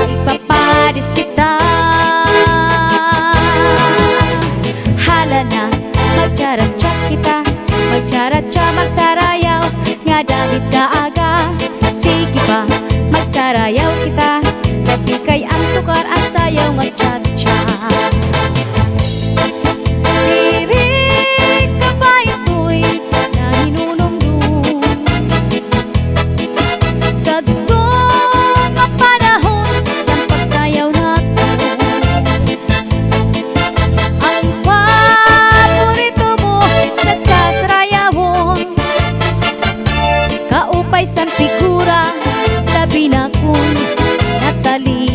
ipapadis kita. Hala na, magcharat-chat kita, magcharat-chat magsarayaw, nga David kaaga. Sige pa, magsarayaw kita, gabi kay ang tukar ang sayaw nga chat-chat. Diri ka ba ito'y nahinunumdum sa dugong nga panahon sa pagsayaw nato? Ang paborito mo sa sarayawon, kaupay san figura, labi na kung Natalie.